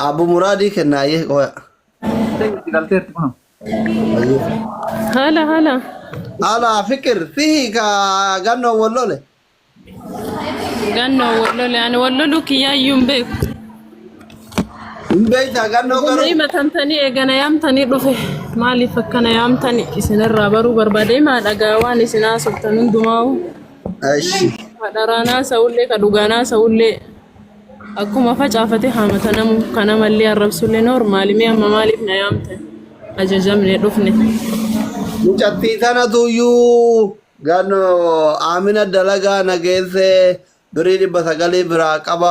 أبو مرادي كنا يه قوي. هلا هلا. على فكر فيه كأنه والله ganno wollole ani wollolu kiyayyum be بيتا كأنه eganay قرو. matantani egana yamtani dhufe maaliif akkana yamtani isinirraa baruu barbaade maa dhagaa waan isinaa sobtanun dumaawu أشي kadharaanaa sa'ullee kadhugaanaa sa'ullee akkuma facaafate haamata namu kana mallee arrabsullee noormaali mee amma maaliif na yaamtan ajajamne dhufne mucattii sanatu gano Amina dalagaa nageesse birii 900 biraa qaba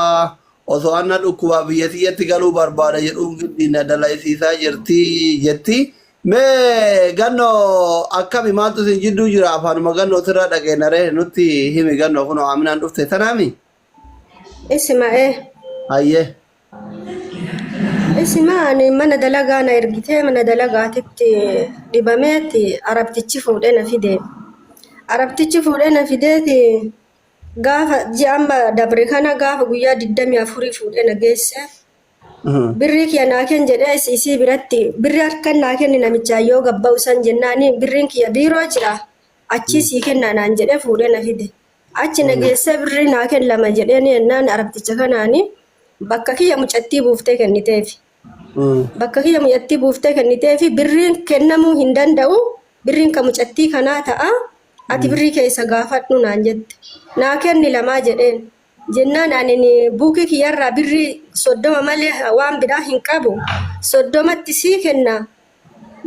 osoo anna dhukkuba biyyattiyyatti galuu barbaada jedhuun giddiina dalaysiisaa jirti jetti. Mee gano akkami maaltu isin jidduu jira afaanuma gannoo sirraa dhageenaree nutti himi gannoo kunoo Aminaan dhufte tanaami? Isma'ee. Hayyee. Isma'ani mana dalagaa na ergitee mana dalagaatitti dhibameeti arabtichi fuudhee na fide. Arabtichi fuudhee na fideeti gaafa ji'amba dabre kana gaafa guyyaa 24 fuudhee na geesse. Birrii kiyya naa kenni jedhee isii biratti birrii harka naa kenni namichaa yoo gabba'u san jennaani birriin kiyya biiroo jira achi sii kennaa naan jedhee fuudhee na fide. Achi na geessee birrii naa kenni 2 jedheen yennaan arabticha kanaani bakka kiyya mucattii buuftee kenniteefi. Bakka kiyya mucattii buuftee kenniteefi birriin kennamuu hin danda'u birriin ka mucattii kanaa ta'a ati birrii keessa gaafadhu naan jette. Naa kenni 2 jedheen. Jennaan ani buukii kiyyarraa birrii 30 malee waan biraa hin qabu 30tti sii kenna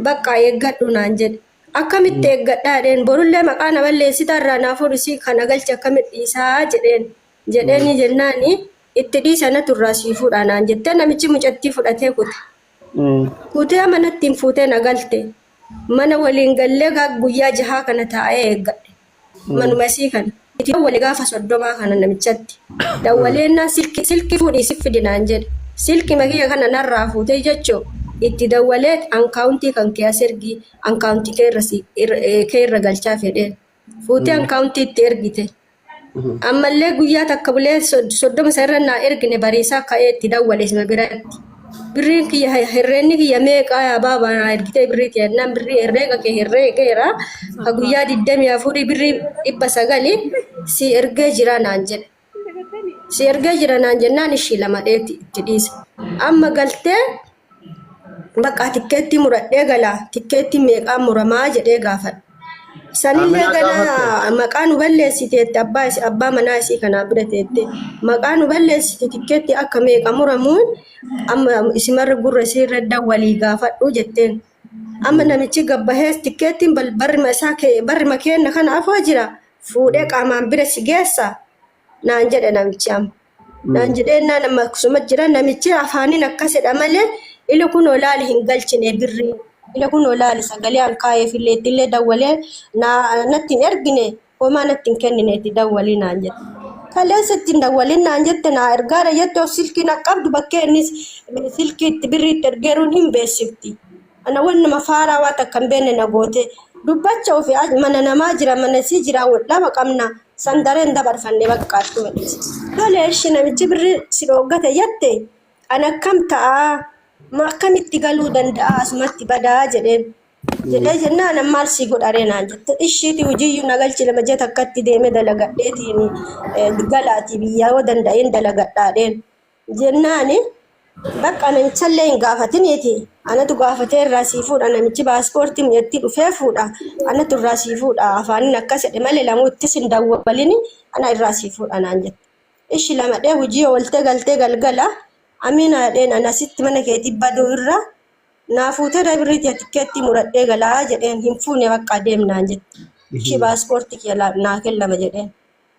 bakka eeggadhu naan jedhe. Akkamitti eeggadhaa jedheen borullee maqaa na balleessitarraa naafuu isii kana galche akkamitti dhiisaa jedheeni jennaani itti dhiisana turraa sii fuudha naan jette namichi mucattii fudhatee kute. Kutee manatti hin fuutee na galte. Mana waliin gallee guyyaa 6 kana taa'ee eeggadhe. Manuma sii kana. Dawwalee gaafa 30 kana namichatti. Dawwaleennaan silkii fuudhii si fidinaan jedhe. Silkii makiyya kana narraa fuutee jechuu itti dawwalee ankaawuntii kan kee as ergi ankaawuntii kee irra galchaa fedheen. Fuutee ankaawuntii itti ergite. Ammallee guyyaa takka bulee 30 sarara naa ergine bariisaa ka'ee itti dawwalee sima biratti. Birriin kiyya herreenni kiyya meeqaa yaa baabaa naa ergitee birrii kiyannaan birrii herreega kee herreegeera ka guyyaa 24 birrii 900 si ergee jira naan jedhe. Si ergee jira naan jennaan ishii 2 dheetti itti dhiise. Amma galtee bakka tikkeetti muradhee galaa tikkeetti meeqaa muramaa jedhee gaafadha. Sanillee gana maqaa nu balleessiteetti abbaa manaa isii kanaa bira teette maqaa nu balleessite tikkeetti akka meeqa muramuun amma isimarra gurra isiirra dawwalii gaafadhu jetteen. Amma namichi gabbahees tikkeettiin barrima keenna kana afoo jira fuudhee qaamaan bira si geessa naan jedhe namichi amma. Naan jedhee naan amma akkasuma jira namichi afaaniin akkasidha malee ila kun olaali hin galchine birrii. Ila kun olaali sagalee alkaa'ee filleetti illee dawwalee natti hin ergine homaa natti hin kennine itti dawwalii naan jette. Kaleessa ittiin dawwaliin naan jette naa ergaadha jettoo silkii na qabdu bakkee innis silkii itti birrii itti ergeeruun hin beessifti. Ana wannuma faaraa waa takka hin beekne na goote dubbacha ofii mana namaa jira mana sii jira lama qabna sandareen dabarfanne bakkaattu walise. Lolee ishee namichi birrii si dhooggate jette ana akkam ta'a. Akkamitti galuu danda'a asumatti badaa jedheen. Jedhee jennaan maal si godharee naan jette. Ishiiti hojiiyyuu na galchi 2 jeta akkatti deemee dalagadheetiin galaati biyyaa yoo danda'een dalagadhaadheen. Jennaani bakka namichallee hin gaafatiniiti. Anatu gaafatee irraa sii fuudha namichi paaspoortii mucattii dhufee fuudha. Anatu irraa sii fuudha afaaniin akkas jedhe malee lamuuttis hin dawwalini ana irraa sii fuudha naan jette. Ishi 2 dhee hojii ooltee galtee galgala. Amina jedheen anasitti mana keetii baduu irra naa fuutee birrii tikkeetti muradhee galaa jedheen hin fuune bakka deemnaan jette. Ishii paaspoortii kiyya naa kennama jedheen.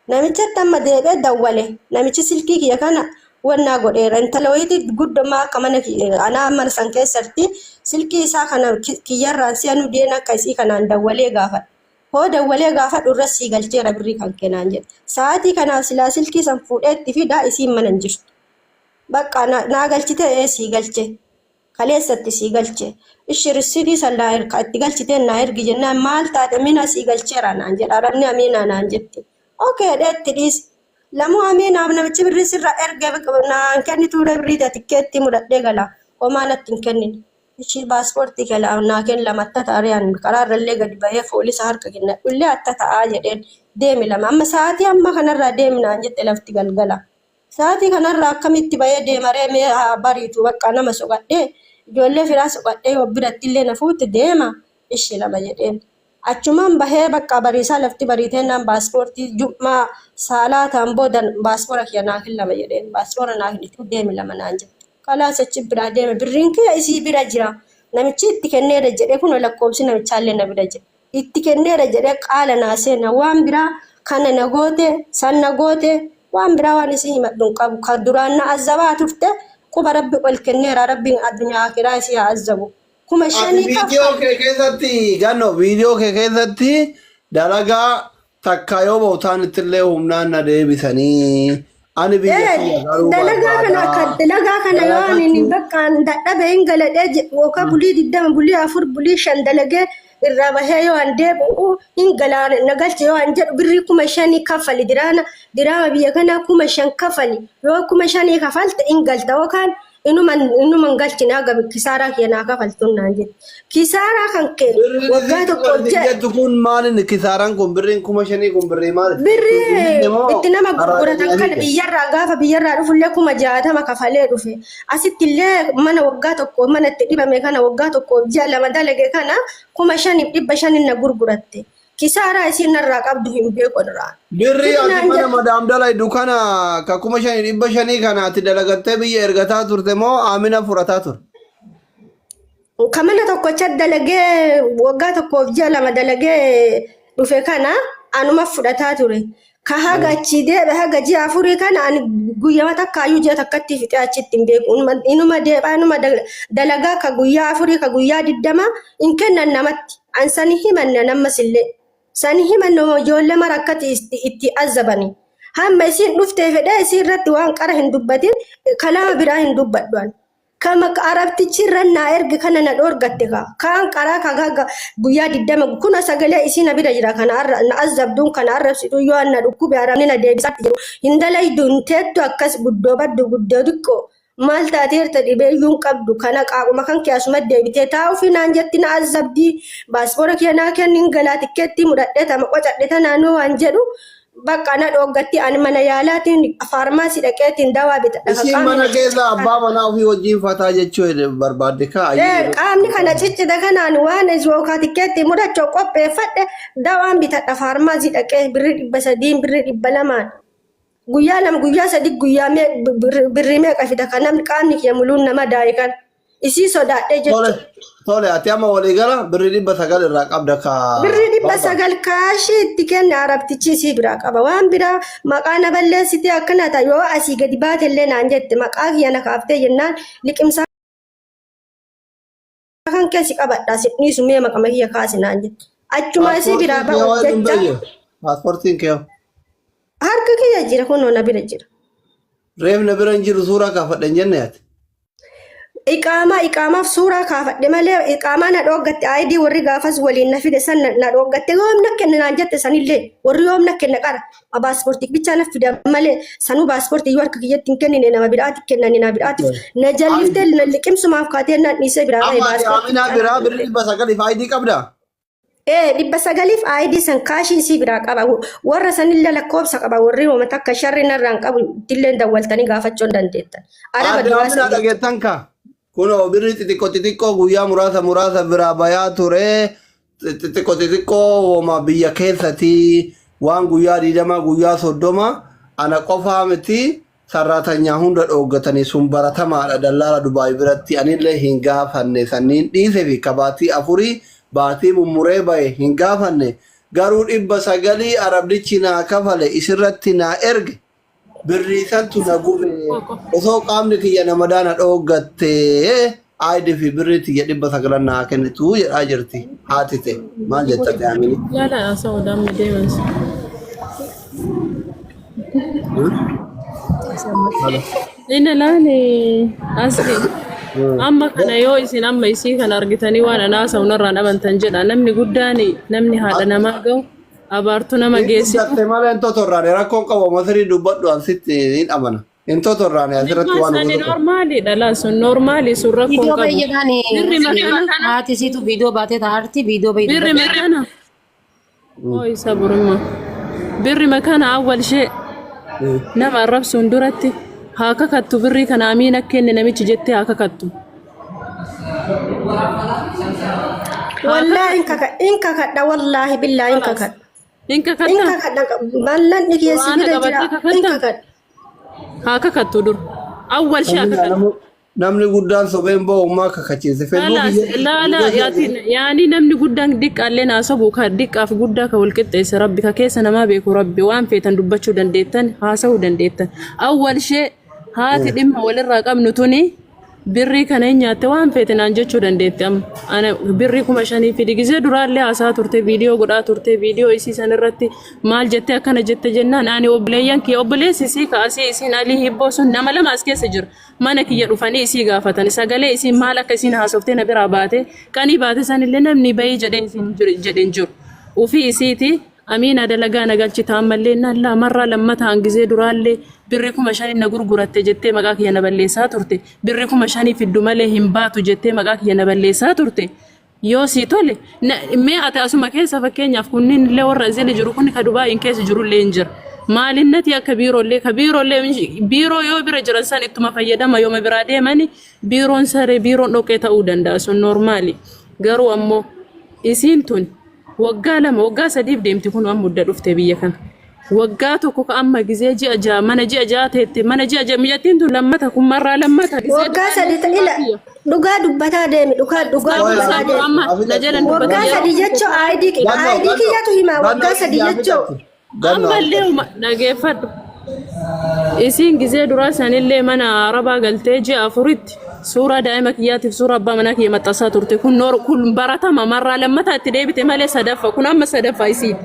Namichatti amma deebee dawwale namichi silkii kiyya kana wannaa godheera intala wayitii guddommaa akka mana anaa mana san keessatti silkii isaa kana kiyyarraan si'anu deen akka isii kanaan dawwalee gaafadha. Hoo dawwalee gaafadhu irra sii galcheera birrii kan kennaan jedhe. Sa'aatii kanaaf silaa silkii san fuudheetti fidaa isiin mana hin jirtu. Bakka naa galchite sii galche kaleessatti sii galche ishii risiidii sallaa itti galchite naa ergi jennaan maal taate mina sii galcheera naan jedha arabni Amina naan jetti. Okay dheetti dhiis Lamu ameen abna bichi birri sirra erga naan kenni tuure birri tikkeetti mudhadhee gala homaa natti hin kennin. Ishi paaspoortii kala naa kenna matta taariyaan karaarrallee gadi bahee foolisa harka kenna illee atta ta'aa jedheen deemi lama amma sa'aatii amma kanarraa deemnaan jette lafti galgala. Sa'aatii kanarraa akkamitti bahee deemaree mee bariitu bakka nama soqadhee ijoollee firaa soqadhee yoo biratti illee na fuutti deema ishi lama jedheen. Achumaan bahee bakka bariisaa lafti bariitee naan paaspoortii jummaa saalaa ta'an booda paaspoora kiyya naa lama jedheen paaspoora naa kennitu deemi lama naan jedhe. Kalaas achi biraa deeme birriin kiyya isii bira jira. Namichi itti kenneera jedhee kun lakkoofsi namichaallee na bira jira. Itti kenneera jedhee qaala naa seena waan biraa kana na goote san na goote waan biraa waan isii himadhuun qabu kan duraan na azzabaa turte quba rabbi ol kenneera rabbiin addunyaa akiraa isii haa azzabu. Kuma shanii Video kee keessatti ganno video kee keessatti dalagaa takka yoo bootaan ittillee humnaan na deebisanii ani biyya dalagaa kana yoo ani bakka dadhabee hin galadhee wooka bulii 20 bulii 4 bulii 5 dalagee irraa bahee yoo an deebi'u hin galaan nagalche yoo an jedhu birrii 5,000 kafali diraama biyya kana 5,000 kafali yoo 5,000 kafalte hin galta yookaan inuman galchina gabi kisaaraa keenyaa kafaltuun naan jedhe. Kisaaraa kan kee waggaa tokko jettu kun maalin kisaaraan kun birriin 5,000 kun birrii maali? Birrii itti nama gurguratan kana biyyarraa gaafa biyyarraa dhufullee 60,000 kafalee dhufe. Asitti illee mana waggaa tokko mana itti dhibame kana waggaa tokko ji'a lama dalage kana 5,500 na gurguratte. Kisaaraa isin narraa qabdu hin beeku irraa. Birrii ati mana madaam dalay dukana ka 5,500 kana ati dalagattee biyya ergataa turte moo Amina furataa turte? Kamana tokkocha dalagee waggaa tokkoof ji'a lama dalagee dhufe kana anuma fudhataa ture. Ka haga achi deebe haga ji'a afurii kana ani guyyaa takkaayyuu ji'a takkatti fixee achitti hin beeku. Inuma deebaa inuma dalagaa ka guyyaa afurii ka guyyaa 20 hin kennan namatti. An sani himanne nammas illee. Sani himanne ijoollee mara akkati itti azzabani. Hamma isin dhuftee fedhee isin irratti waan qara hin dubbatin kalama biraa hin dubbadhuan. Kama arabtichi irra naa erga kana na dhoorgatte kaan qaraa ka guyyaa 20 kuna sagalee isin bira jira kana na azzabduun kana arrabsitu yoo na dhukkube arabni na deebisaa jiru. Hindalaydu hinteettu akkas guddoo baddu guddoo xiqqoo. Maal taateerta dhibeeyyuun qabdu kana qaaquma kan keessuma deebitee taa'uu fi naan jetti na azzabdii paaspoora keenyaa kennin galaa tikkeetti mudhadhee tama qocadhe tanaanoo waan jedhu bakka na dhoggatti ani mana yaalaatiin faarmaasii dhaqeetiin dawaa bitadha. Isin mana keessa abbaa manaa ofii wajjin fataa jechuu barbaadde kaa? Qaamni kana ciccita kanaan waan yookaan tikkeetti mudhachuu qopheeffadhe dawaan bitadha faarmaasii dhaqee birrii 300 birrii 200. Guyyaa lama guyyaa sadi guyyaa birrii meeqa fida kan namni qaamni kee muluun nama daa'ikan isii sodaadhee jechuudha. Tole ati amma walii gala birrii 900 irraa qabda kaa? Birrii 900 kaashii itti kenne arabtichi isii biraa qaba. Waan biraa maqaa na balleessitee akkana ta'a yoo asii gadi baatellee naan jette maqaa kiyya na kaaftee jennaan liqimsaa kan keessi qabadhaa siphiisu mee maqama kiyya kaasi naan jette. Achuma isii biraa bahu jecha. Paaspoortiin kee harka kiyya jira kunoo na bira jira. Reef na bira hin jiru suuraa kaafadhan jenne ati? Iqaamaaf suuraa kaafadhe malee iqaamaa na dhooggatte ayidii warri gaafas waliin na fide san na dhooggatte yoomna kenna naan jette sanillee warri yoomna kenna qara paaspoortii bichaa na fida malee sanuu paaspoortii yoo harka kiyyatti hin kennine nama biraatti kennani na biraatti na jalliftee na liqimsumaaf kaatee na dhiisee biraa ta'e paaspoortii. Amma Aminaa biraa birrii 900 ayidii qabdaa? 900 ayidii san kaashii isii biraa qaba warra sanillee lakkoofsa qaba warri uummata akka sharri narraan qabu illee dawwaltanii gaafachuu dandeettan. Araba duraasa dhageettan kaa? Kunoo birrii xixiqqoo guyyaa muraasa biraa bayaa ture xixiqqoo woma biyya keessatti waan guyyaa 20 guyyaa 30 ana qofaa miti sarratanyaa hunda dhooggatanii sun baratamaadha dallaala Dubaay biratti anillee hin gaafanne sanniin dhiisee fi kabaatii 4 baatii mummuree bahe hin gaafanne garuu 900 arabdichi naa kafale isirratti naa erge birrii santu na gube osoo qaamni kiyya nama daana dhooggatte ayidii fi birrii tiyya 900 naa kennitu jedhaa jirti haatite maal jettate Amini? Yaala asoo dammi deemansi. Inni laani asii. Amma kana yoo isin amma isii kana argitanii waan anaasaa unarraan amantan jedha namni guddaan namni haadha namaa gahu abaartu nama geessitu. Datte malee hin totorraane rakkoon qabu masarii dubbadhu an sitti hin amana. Hin totorraane asirratti waan Sani normaali dhala sun normaali sun rakkoon Video qabu. bayyadani. Birri makana. Haati situ video baatee taa'arti video bayyadani. Birri makana. Oi saburuma. Birri makana awwal shee. Nama arrabsuun duratti haa kakattu birrii kana amiin akka inni namichi jettee haa kakattu. Wallahi inka kadda wallahi billahi inka kadda. Inka Inka katta kadda ballan dhigeessi Waan bira qabatee jira. kakadda? Inka kadda. haa kakattu dur. Awwal shee haa kakattu. namni guddaan sopheen bo'ummaa kakachiise. Laala yaani namni guddaan diqqaallee naasabu ka diqqaaf guddaa ka walqixxeesse rabbi ka keessa namaa beeku rabbi waan feetan dubbachuu dandeettan haasa'uu dandeettan. Awwal shee haati dhimma walirraa qabnu tuni birrii kana hin nyaatte waan feetinaan jechuu dandeetti amma. Ana birrii 5,000 fidi gizee duraallee haasaa turte viidiyoo godhaa turte viidiyoo isii san irratti maal jette akkana jette jennaan ani obboleeyyan kiyya obboleessi isii kaasee isiin alii hibboo sun nama lama as keessa jira. Mana kiyya dhufanii isii gaafatan sagalee isiin maal akka isiin haasoftee na biraa baate qanii baate sanillee namni bayii jedheen jiru. Ufii isiiti amiina dalagaa nagalchitaa ammallee nallaa marraa lammataan gizee duraallee birri 5,000 na gurguratte jettee maqaa kiyya na balleessaa turte. Birri 5,000 fiddu malee hin baatu jettee maqaa kiyya na balleessaa turte. Yoo sii tole mee ati asuma keessa fakkeenyaaf kunniin illee warra zili jiru kun ka Dubaayin keessa jirullee hin jira. Maalinnati akka biiroollee biiroo yoo bira jiran san ittuma fayyadama yooma biraa deemani biiroon saree biiroon dhoqqee ta'uu danda'a sun normaali. Garuu ammoo isiin tun waggaa 2 waggaa 3 deemti kun waan mudda dhufte biyya kana. Waggaa tokko ka amma gizee ji'a 6 mana ji'a 6 teetti mana ji'a 6 miyyattiin tun lammata kun marraa lammata Waggaa sadi ta'ila dhugaa dubbataa deemi dhugaa dubbataa deemi. amma na jalan Waggaa sadi jechuu ID kiyyatu hima waggaa sadi jechuu. ammallee dhageeffadhu. Isiin gizee duraa sanillee mana arabaa galtee ji'a 4tti suuraa daa'ima kiyyaatiif suuraa abbaa manaa kiyya maxxansaa turte kun baratama marraa lammataa itti deebite malee sadaffa kun amma sadaffa isiiti.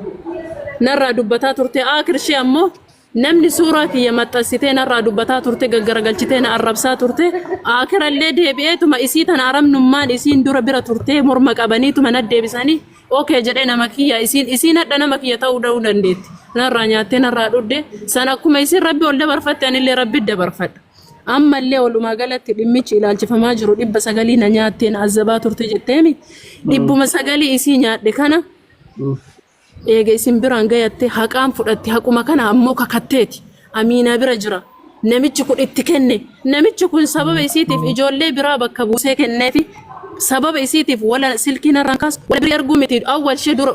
Narraa dubbataa turte akirshee ammoo namni suuraa kiyya maxxansitee narraa dubbataa turte gaggaragalchitee na arrabsaa turte akirallee deebi'eetuma isii tana aramnummaan isiin dura bira turte morma qabaniituma na deebisanii okay jedhee nama kiyya isiin hadha nama kiyya ta'uu dandeetti. Narraa nyaattee narraa dhudde sana akkuma isiin rabbi ol dabarfatte anillee rabbi dabarfadha. Ammallee walumaa galatti dhimmichi ilaalchifamaa jiru 900 na nyaatteen azabaa turte jetteemi 900 isii nyaadhe kana. Eega isin biraan gayatte haqaan fudhatte haquma kana ammoo kakatteeti amiina bira jira namichi kun itti kenne namichi kun sababa isiitiif ijoollee biraa bakka buusee kenneefi sababa isiitiif wala silkiin irraan kaas wala biraa arguu miti awwal shee dura